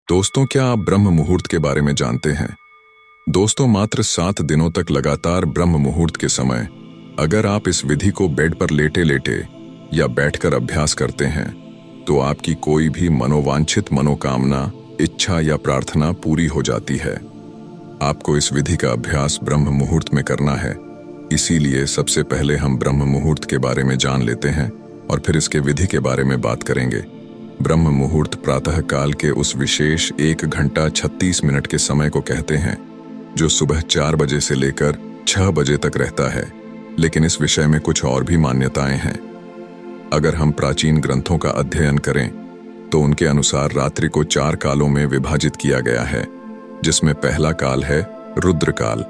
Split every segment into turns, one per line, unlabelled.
दोस्तों, क्या आप ब्रह्म मुहूर्त के बारे में जानते हैं? दोस्तों, मात्र 7 दिनों तक लगातार ब्रह्म मुहूर्त के समय अगर आप इस विधि को बेड पर लेटे लेटे या बैठकर अभ्यास करते हैं तो आपकी कोई भी मनोवांछित मनोकामना, इच्छा या प्रार्थना पूरी हो जाती है। आपको इस विधि का अभ्यास ब्रह्म मुहूर्त में करना है। इसीलिए सबसे पहले हम ब्रह्म मुहूर्त के बारे में जान लेते हैं और फिर इसके विधि के बारे में बात करेंगे। ब्रह्म मुहूर्त प्रातः काल के उस विशेष 1 घंटा 36 मिनट के समय को कहते हैं जो सुबह 4 बजे से लेकर 6 बजे तक रहता है। लेकिन इस विषय में कुछ और भी मान्यताएं हैं। अगर हम प्राचीन ग्रंथों का अध्ययन करें तो उनके अनुसार रात्रि को 4 कालों में विभाजित किया गया है, जिसमें पहला काल है रुद्रकाल।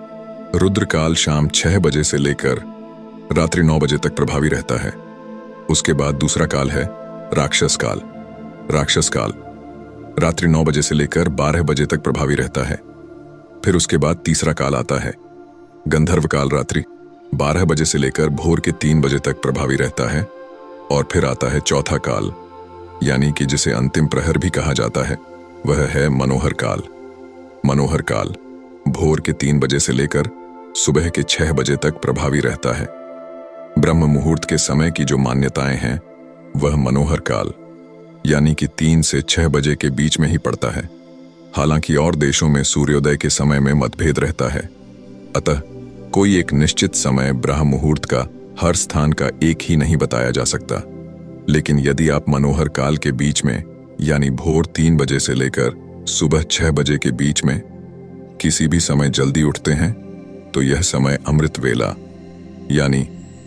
रुद्रकाल शाम 6 बजे से लेकर रात्रि 9 बजे तक प्रभावी रहता है। उसके बाद दूसरा काल है राक्षस काल। राक्षस काल रात्रि 9 बजे से लेकर 12 बजे तक प्रभावी रहता है। फिर उसके बाद तीसरा काल आता है गंधर्व काल। रात्रि 12 बजे से लेकर भोर के 3 बजे तक प्रभावी रहता है। और फिर आता है चौथा काल, यानी कि जिसे अंतिम प्रहर भी कहा जाता है, वह है मनोहर काल। मनोहर काल भोर के 3 बजे से लेकर सुबह के 6 बजे तक प्रभावी रहता है। ब्रह्म मुहूर्त के समय की जो मान्यताएं हैं वह मनोहर काल यानी कि 3 से 6 बजे के बीच में ही पड़ता है। हालांकि और देशों में सूर्योदय के समय में मतभेद रहता है। अतः कोई एक निश्चित समय ब्रह्म मुहूर्त का हर स्थान का एक ही नहीं बताया जा सकता। लेकिन यदि आप मनोहर काल के बीच में यानी भोर 3 बजे से लेकर सुबह 6 बजे के बीच में किसी भी समय जल्दी उठते हैं तो यह समय अमृत वेला यानी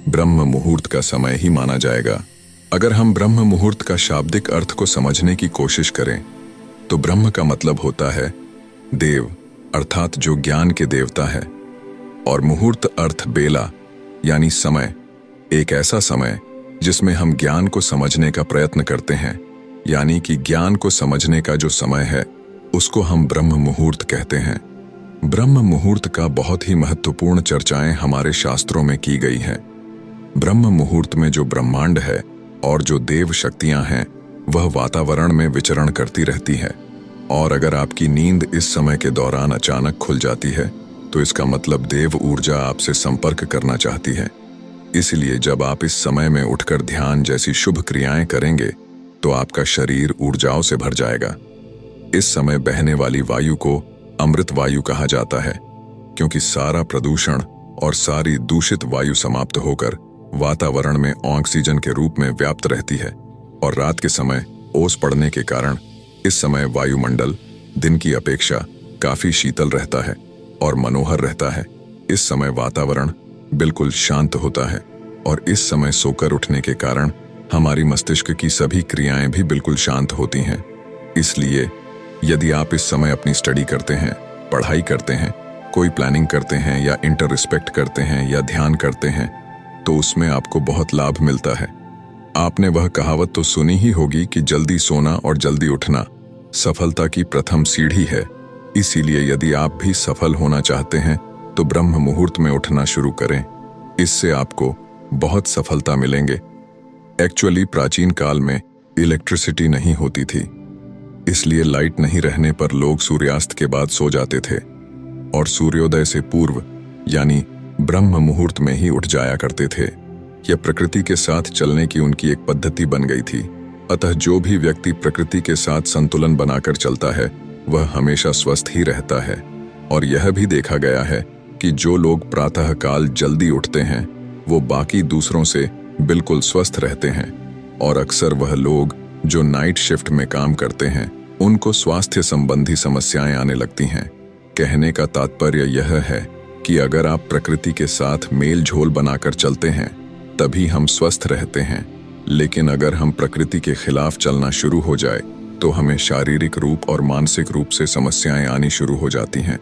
ब्रह्म मुहूर्त का समय ही माना जाएगा। अगर हम ब्रह्म मुहूर्त का शाब्दिक अर्थ को समझने की कोशिश करें तो ब्रह्म का मतलब होता है देव, अर्थात जो ज्ञान के देवता है, और मुहूर्त अर्थ बेला यानी समय, एक ऐसा समय जिसमें हम ज्ञान को समझने का प्रयत्न करते हैं, यानी कि ज्ञान को समझने का जो समय है उसको हम ब्रह्म मुहूर्त कहते हैं। ब्रह्म मुहूर्त का बहुत ही महत्वपूर्ण चर्चाएं हमारे शास्त्रों में की गई हैं। ब्रह्म मुहूर्त में जो ब्रह्मांड है और जो देव शक्तियां हैं वह वातावरण में विचरण करती रहती है। और अगर आपकी नींद इस समय के दौरान अचानक खुल जाती है तो इसका मतलब देव ऊर्जा आपसे संपर्क करना चाहती है। इसलिए जब आप इस समय में उठकर ध्यान जैसी शुभ क्रियाएं करेंगे तो आपका शरीर ऊर्जाओं से भर जाएगा। इस समय बहने वाली वायु को अमृत वायु कहा जाता है, क्योंकि सारा प्रदूषण और सारी दूषित वायु समाप्त होकर वातावरण में ऑक्सीजन के रूप में व्याप्त रहती है। और रात के समय ओस पड़ने के कारण इस समय वायुमंडल दिन की अपेक्षा काफी शीतल रहता है और मनोहर रहता है। इस समय वातावरण बिल्कुल शांत होता है और इस समय सोकर उठने के कारण हमारी मस्तिष्क की सभी क्रियाएं भी बिल्कुल शांत होती हैं। इसलिए यदि आप इस समय अपनी स्टडी करते हैं, पढ़ाई करते हैं, कोई प्लानिंग करते हैं या इंटर रिस्पेक्ट करते हैं या ध्यान करते हैं तो उसमें आपको बहुत लाभ मिलता है। आपने वह कहावत तो सुनी ही होगी कि जल्दी सोना और जल्दी उठना सफलता की प्रथम सीढ़ी है। इसीलिए यदि आप भी सफल होना चाहते हैं तो ब्रह्म मुहूर्त में उठना शुरू करें। इससे आपको बहुत सफलता मिलेंगे। एक्चुअली प्राचीन काल में इलेक्ट्रिसिटी नहीं होती थी, इसलिए लाइट नहीं रहने पर लोग सूर्यास्त के बाद सो जाते थे और सूर्योदय से पूर्व यानी ब्रह्म मुहूर्त में ही उठ जाया करते थे। यह प्रकृति के साथ चलने की उनकी एक पद्धति बन गई थी। अतः जो भी व्यक्ति प्रकृति के साथ संतुलन बनाकर चलता है वह हमेशा स्वस्थ ही रहता है। और यह भी देखा गया है कि जो लोग प्रातः काल जल्दी उठते हैं वो बाकी दूसरों से बिल्कुल स्वस्थ रहते हैं। और अक्सर वह लोग जो नाइट शिफ्ट में काम करते हैं उनको स्वास्थ्य संबंधी समस्याएं आने लगती हैं। कहने का तात्पर्य यह है कि अगर आप प्रकृति के साथ मेल झोल बनाकर चलते हैं तभी हम स्वस्थ रहते हैं। लेकिन अगर हम प्रकृति के खिलाफ चलना शुरू हो जाए तो हमें शारीरिक रूप और मानसिक रूप से समस्याएं आनी शुरू हो जाती हैं।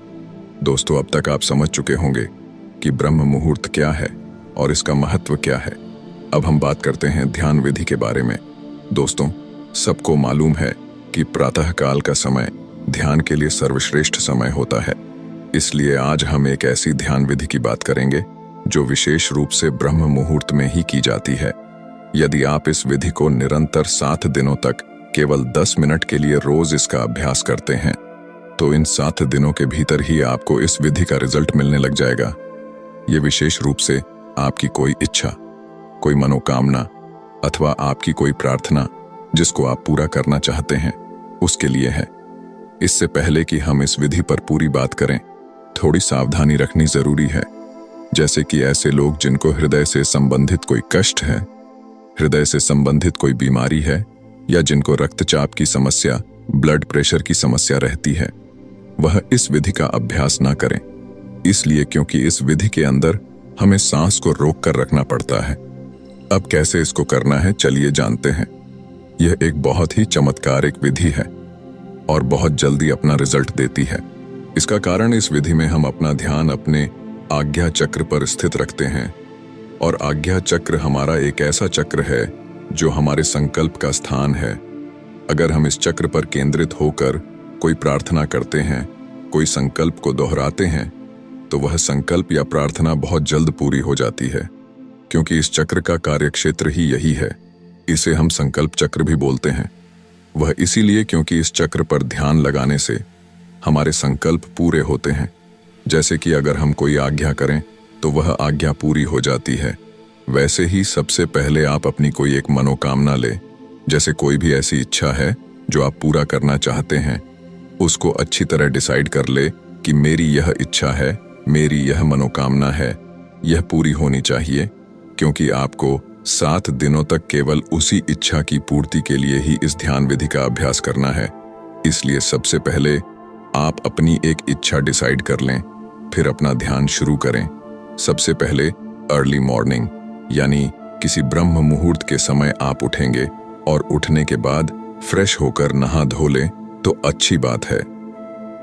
दोस्तों, अब तक आप समझ चुके होंगे कि ब्रह्म मुहूर्त क्या है और इसका महत्व क्या है। अब हम बात करते हैं ध्यान विधि के बारे में। दोस्तों, सबको मालूम है कि प्रातः काल का समय ध्यान के लिए सर्वश्रेष्ठ समय होता है। इसलिए आज हम एक ऐसी ध्यान विधि की बात करेंगे जो विशेष रूप से ब्रह्म मुहूर्त में ही की जाती है। यदि आप इस विधि को निरंतर 7 दिनों तक केवल 10 मिनट के लिए रोज इसका अभ्यास करते हैं तो इन 7 दिनों के भीतर ही आपको इस विधि का रिजल्ट मिलने लग जाएगा। ये विशेष रूप से आपकी कोई इच्छा, कोई मनोकामना अथवा आपकी कोई प्रार्थना जिसको आप पूरा करना चाहते हैं उसके लिए है। इससे पहले कि हम इस विधि पर पूरी बात करें, थोड़ी सावधानी रखनी जरूरी है। जैसे कि ऐसे लोग जिनको हृदय से संबंधित कोई कष्ट है, हृदय से संबंधित कोई बीमारी है, या जिनको रक्तचाप की समस्या, ब्लड प्रेशर की समस्या रहती है, वह इस विधि का अभ्यास ना करें। इसलिए क्योंकि इस विधि के अंदर हमें सांस को रोक कर रखना पड़ता है। अब कैसे इसको करना है, चलिए जानते हैं। यह एक बहुत ही चमत्कारिक विधि है और बहुत जल्दी अपना रिजल्ट देती है। इसका कारण इस विधि में हम अपना ध्यान अपने आज्ञा चक्र पर स्थित रखते हैं और आज्ञा चक्र हमारा एक ऐसा चक्र है जो हमारे संकल्प का स्थान है। अगर हम इस चक्र पर केंद्रित होकर कोई प्रार्थना करते हैं, कोई संकल्प को दोहराते हैं, तो वह संकल्प या प्रार्थना बहुत जल्द पूरी हो जाती है, क्योंकि इस चक्र का कार्यक्षेत्र ही यही है। इसे हम संकल्प चक्र भी बोलते हैं। वह इसीलिए क्योंकि इस चक्र पर ध्यान लगाने से हमारे संकल्प पूरे होते हैं। जैसे कि अगर हम कोई आज्ञा करें तो वह आज्ञा पूरी हो जाती है। वैसे ही सबसे पहले आप अपनी कोई एक मनोकामना ले, जैसे कोई भी ऐसी इच्छा है जो आप पूरा करना चाहते हैं, उसको अच्छी तरह डिसाइड कर ले कि मेरी यह इच्छा है, मेरी यह मनोकामना है, यह पूरी होनी चाहिए। क्योंकि आपको 7 दिनों तक केवल उसी इच्छा की पूर्ति के लिए ही इस ध्यान विधि का अभ्यास करना है। इसलिए सबसे पहले आप अपनी एक इच्छा डिसाइड कर लें, फिर अपना ध्यान शुरू करें। सबसे पहले अर्ली मॉर्निंग यानी किसी ब्रह्म मुहूर्त के समय आप उठेंगे और उठने के बाद फ्रेश होकर नहा धो लें तो अच्छी बात है।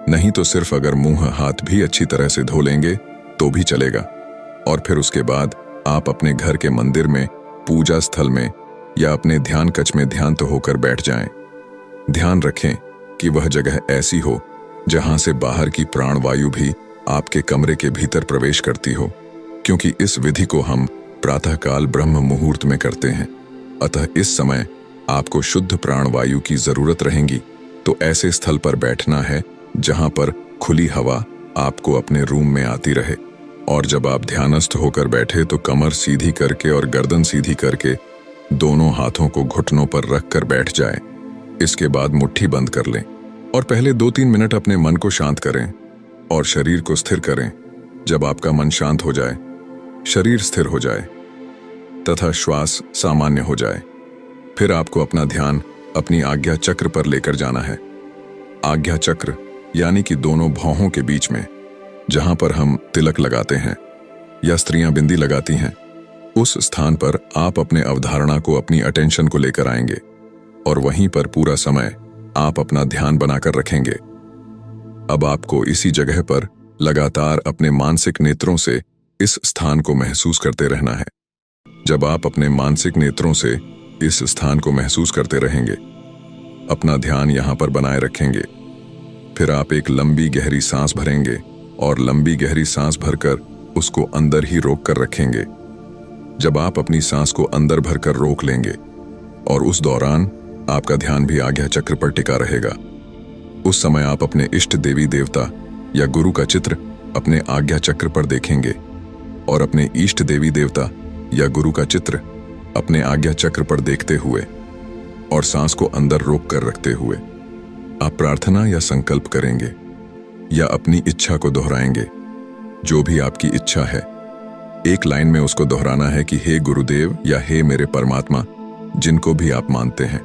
नहीं तो सिर्फ अगर मुंह हाथ भी अच्छी तरह से धो लेंगे तो भी चलेगा। और फिर उसके बाद आप अपने घर के मंदिर में, पूजा स्थल में या अपने ध्यान कक्ष में ध्यान तो होकर बैठ जाएं। ध्यान रखें कि वह जगह ऐसी हो जहां से बाहर की प्राणवायु भी आपके कमरे के भीतर प्रवेश करती हो, क्योंकि इस विधि को हम प्रातःकाल ब्रह्म मुहूर्त में करते हैं। अतः इस समय आपको शुद्ध प्राणवायु की जरूरत रहेगी। तो ऐसे स्थल पर बैठना है जहां पर खुली हवा आपको अपने रूम में आती रहे। और जब आप ध्यानस्थ होकर बैठे तो कमर सीधी करके और गर्दन सीधी करके दोनों हाथों को घुटनों पर रखकर बैठ जाएं। इसके बाद मुट्ठी बंद कर लें और पहले 2-3 मिनट अपने मन को शांत करें और शरीर को स्थिर करें। जब आपका मन शांत हो जाए, शरीर स्थिर हो जाए तथा श्वास सामान्य हो जाए, फिर आपको अपना ध्यान अपनी आज्ञा चक्र पर लेकर जाना है। आज्ञा चक्र यानी कि दोनों भौहों के बीच में, जहां पर हम तिलक लगाते हैं या स्त्रियां बिंदी लगाती हैं, उस स्थान पर आप अपने अवधारणा को, अपनी अटेंशन को लेकर आएंगे और वहीं पर पूरा समय आप अपना ध्यान बनाकर रखेंगे। अब आपको इसी जगह पर लगातार अपने मानसिक नेत्रों से इस स्थान को महसूस करते रहना है। जब आप अपने मानसिक नेत्रों से इस स्थान को महसूस करते रहेंगे, अपना ध्यान यहां पर बनाए रखेंगे, फिर आप एक लंबी गहरी सांस भरेंगे और लंबी गहरी सांस भरकर उसको अंदर ही रोक कर रखेंगे। जब आप अपनी सांस को अंदर भरकर रोक लेंगे और उस दौरान आपका ध्यान भी आज्ञा चक्र पर टिका रहेगा, उस समय आप अपने इष्ट देवी देवता या गुरु का चित्र अपने आज्ञा चक्र पर देखेंगे और अपने इष्ट देवी देवता या गुरु का चित्र अपने आज्ञा चक्र पर देखते हुए और सांस को अंदर रोक कर रखते हुए आप प्रार्थना या संकल्प करेंगे या अपनी इच्छा को दोहराएंगे। जो भी आपकी इच्छा है, एक लाइन में उसको दोहराना है कि हे गुरुदेव या हे मेरे परमात्मा, जिनको भी आप मानते हैं,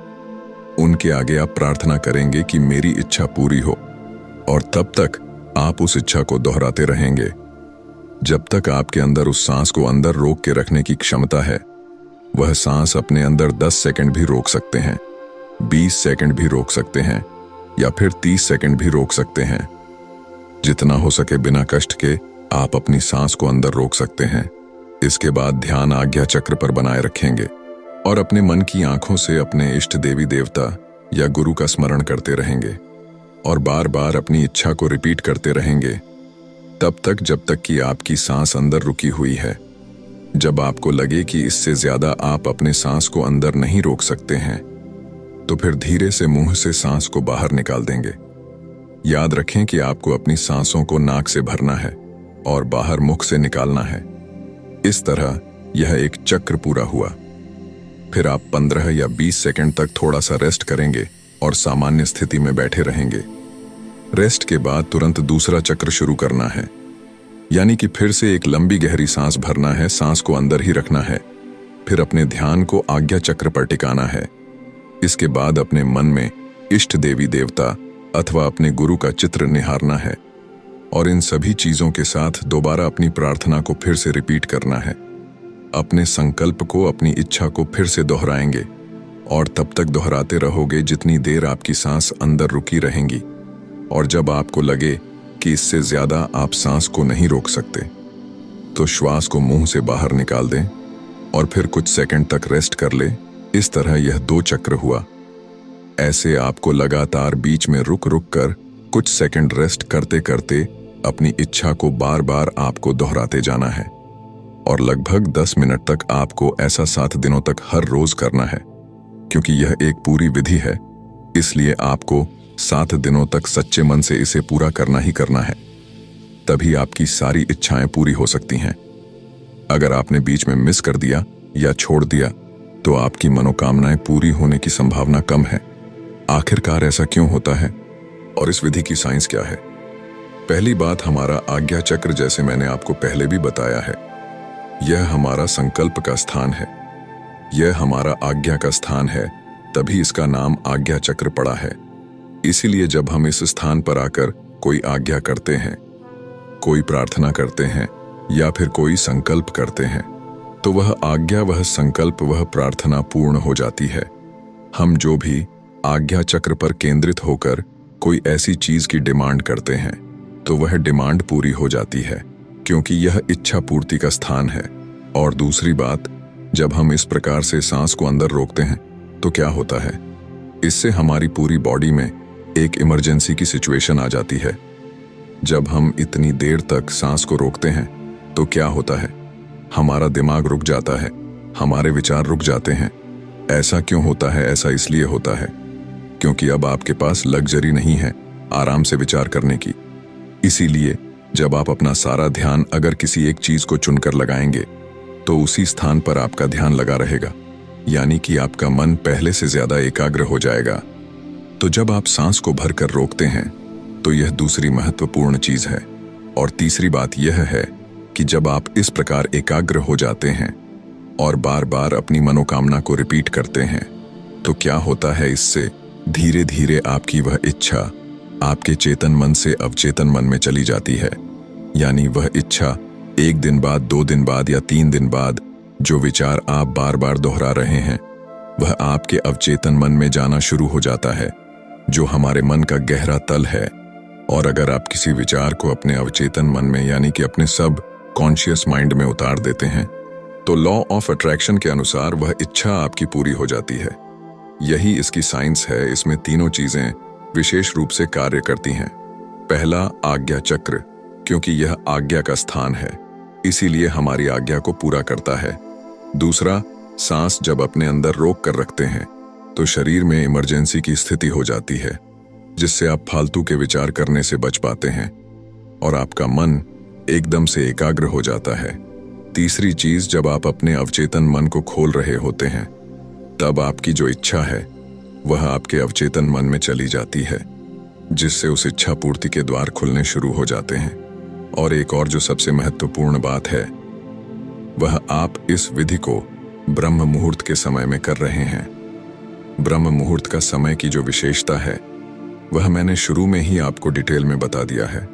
उनके आगे आप प्रार्थना करेंगे कि मेरी इच्छा पूरी हो। और तब तक आप उस इच्छा को दोहराते रहेंगे जब तक आपके अंदर उस सांस को अंदर रोक के रखने की क्षमता है। वह सांस अपने अंदर 10 सेकंड भी रोक सकते हैं, 20 सेकंड भी रोक सकते हैं या फिर 30 सेकंड भी रोक सकते हैं। जितना हो सके बिना कष्ट के आप अपनी सांस को अंदर रोक सकते हैं। इसके बाद ध्यान आज्ञा चक्र पर बनाए रखेंगे और अपने मन की आंखों से अपने इष्ट देवी देवता या गुरु का स्मरण करते रहेंगे और बार बार अपनी इच्छा को रिपीट करते रहेंगे तब तक जब तक कि आपकी सांस अंदर रुकी हुई है। जब आपको लगे कि इससे ज्यादा आप अपने सांस को अंदर नहीं रोक सकते हैं, तो फिर धीरे से मुंह से सांस को बाहर निकाल देंगे। याद रखें कि आपको अपनी सांसों को नाक से भरना है और बाहर मुख से निकालना है। इस तरह यह एक चक्र पूरा हुआ। फिर आप 15 या 20 सेकंड तक थोड़ा सा रेस्ट करेंगे और सामान्य स्थिति में बैठे रहेंगे। रेस्ट के बाद तुरंत दूसरा चक्र शुरू करना है, यानी कि फिर से एक लंबी गहरी सांस भरना है, सांस को अंदर ही रखना है। फिर अपने ध्यान को आज्ञा चक्र पर टिकाना है। इसके बाद अपने मन में इष्ट देवी देवता अथवा अपने गुरु का चित्र निहारना है और इन सभी चीजों के साथ दोबारा अपनी प्रार्थना को फिर से रिपीट करना है। अपने संकल्प को, अपनी इच्छा को फिर से दोहराएंगे और तब तक दोहराते रहोगे जितनी देर आपकी सांस अंदर रुकी रहेंगी। और जब आपको लगे कि इससे ज्यादा आप सांस को नहीं रोक सकते, तो श्वास को मुंह से बाहर निकाल दें और फिर कुछ सेकंड तक रेस्ट कर ले। इस तरह यह 2 चक्र हुआ। ऐसे आपको लगातार बीच में रुक रुक कर कुछ सेकंड रेस्ट करते करते अपनी इच्छा को बार बार आपको दोहराते जाना है और लगभग 10 मिनट तक आपको ऐसा 7 दिनों तक हर रोज करना है। क्योंकि यह एक पूरी विधि है, इसलिए आपको 7 दिनों तक सच्चे मन से इसे पूरा करना ही करना है। तभी आपकी सारी इच्छाएं पूरी हो सकती हैं। अगर आपने बीच में मिस कर दिया या छोड़ दिया तो आपकी मनोकामनाएं पूरी होने की संभावना कम है। आखिरकार ऐसा क्यों होता है और इस विधि की साइंस क्या है? पहली बात, हमारा आज्ञा चक्र, जैसे मैंने आपको पहले भी बताया है, यह हमारा संकल्प का स्थान है। यह हमारा आज्ञा का स्थान है, तभी इसका नाम आज्ञा चक्र पड़ा है। इसीलिए जब हम इस स्थान पर आकर कोई आज्ञा करते हैं, कोई प्रार्थना करते हैं या फिर कोई संकल्प करते हैं, तो वह आज्ञा, वह संकल्प, वह प्रार्थना पूर्ण हो जाती है। हम जो भी आज्ञा चक्र पर केंद्रित होकर कोई ऐसी चीज की डिमांड करते हैं तो वह डिमांड पूरी हो जाती है, क्योंकि यह इच्छा पूर्ति का स्थान है। और दूसरी बात, जब हम इस प्रकार से सांस को अंदर रोकते हैं तो क्या होता है, इससे हमारी पूरी बॉडी में एक इमरजेंसी की सिचुएशन आ जाती है। जब हम इतनी देर तक सांस को रोकते हैं तो क्या होता है, हमारा दिमाग रुक जाता है, हमारे विचार रुक जाते हैं। ऐसा क्यों होता है? ऐसा इसलिए होता है क्योंकि अब आपके पास लग्जरी नहीं है आराम से विचार करने की। इसीलिए जब आप अपना सारा ध्यान अगर किसी एक चीज को चुनकर लगाएंगे तो उसी स्थान पर आपका ध्यान लगा रहेगा, यानी कि आपका मन पहले से ज्यादा एकाग्र हो जाएगा। तो जब आप सांस को भरकर रोकते हैं तो यह दूसरी महत्वपूर्ण चीज है। और तीसरी बात यह है कि जब आप इस प्रकार एकाग्र हो जाते हैं और बार बार अपनी मनोकामना को रिपीट करते हैं तो क्या होता है, इससे धीरे धीरे आपकी वह इच्छा आपके चेतन मन से अवचेतन मन में चली जाती है। यानी वह इच्छा 1 दिन बाद, 2 दिन बाद या 3 दिन बाद जो विचार आप बार बार दोहरा रहे हैं वह आपके अवचेतन मन में जाना शुरू हो जाता है, जो हमारे मन का गहरा तल है। और अगर आप किसी विचार को अपने अवचेतन मन में, यानी कि अपने सब कॉन्शियस माइंड में उतार देते हैं, तो लॉ ऑफ अट्रैक्शन के अनुसार वह इच्छा आपकी पूरी हो जाती है। यही इसकी साइंस है। इसमें तीनों चीजें विशेष रूप से कार्य करती हैं। पहला, आज्ञा चक्र, क्योंकि यह आज्ञा का स्थान है, इसीलिए हमारी आज्ञा को पूरा करता है। दूसरा, सांस जब अपने अंदर रोक कर रखते हैं तो शरीर में इमरजेंसी की स्थिति हो जाती है, जिससे आप फालतू के विचार करने से बच पाते हैं और आपका मन एकदम से एकाग्र हो जाता है। तीसरी चीज, जब आप अपने अवचेतन मन को खोल रहे होते हैं तब आपकी जो इच्छा है वह आपके अवचेतन मन में चली जाती है, जिससे उस इच्छा पूर्ति के द्वार खुलने शुरू हो जाते हैं। और एक और जो सबसे महत्वपूर्ण बात है, वह आप इस विधि को ब्रह्म मुहूर्त के समय में कर रहे हैं। ब्रह्म मुहूर्त का समय की जो विशेषता है वह मैंने शुरू में ही आपको डिटेल में बता दिया है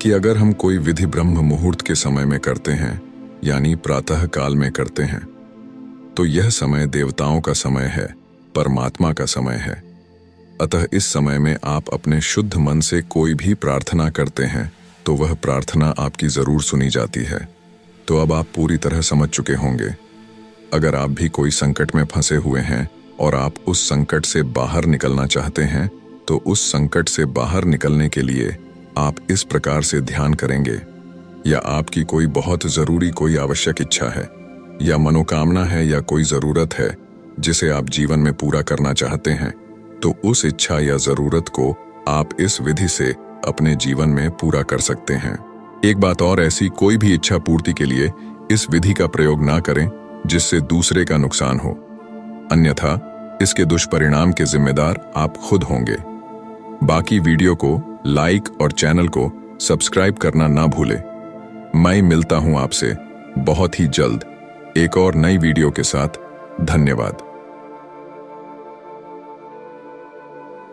कि अगर हम कोई विधि ब्रह्म मुहूर्त के समय में करते हैं, यानी प्रातः काल में करते हैं, तो यह समय देवताओं का समय है, परमात्मा का समय है। अतः इस समय में आप अपने शुद्ध मन से कोई भी प्रार्थना करते हैं तो वह प्रार्थना आपकी जरूर सुनी जाती है। तो अब आप पूरी तरह समझ चुके होंगे। अगर आप भी कोई संकट में फंसे हुए हैं और आप उस संकट से बाहर निकलना चाहते हैं तो उस संकट से बाहर निकलने के लिए आप इस प्रकार से ध्यान करेंगे, या आपकी कोई बहुत जरूरी, कोई आवश्यक इच्छा है या मनोकामना है या कोई जरूरत है जिसे आप जीवन में पूरा करना चाहते हैं, तो उस इच्छा या जरूरत को आप इस विधि से अपने जीवन में पूरा कर सकते हैं। एक बात और, ऐसी कोई भी इच्छा पूर्ति के लिए इस विधि का प्रयोग ना करें जिससे दूसरे का नुकसान हो, अन्यथा इसके दुष्परिणाम के जिम्मेदार आप खुद होंगे। बाकी वीडियो को लाइक और चैनल को सब्सक्राइब करना ना भूलें। मैं मिलता हूं आपसे बहुत ही जल्द एक और नई वीडियो के साथ। धन्यवाद।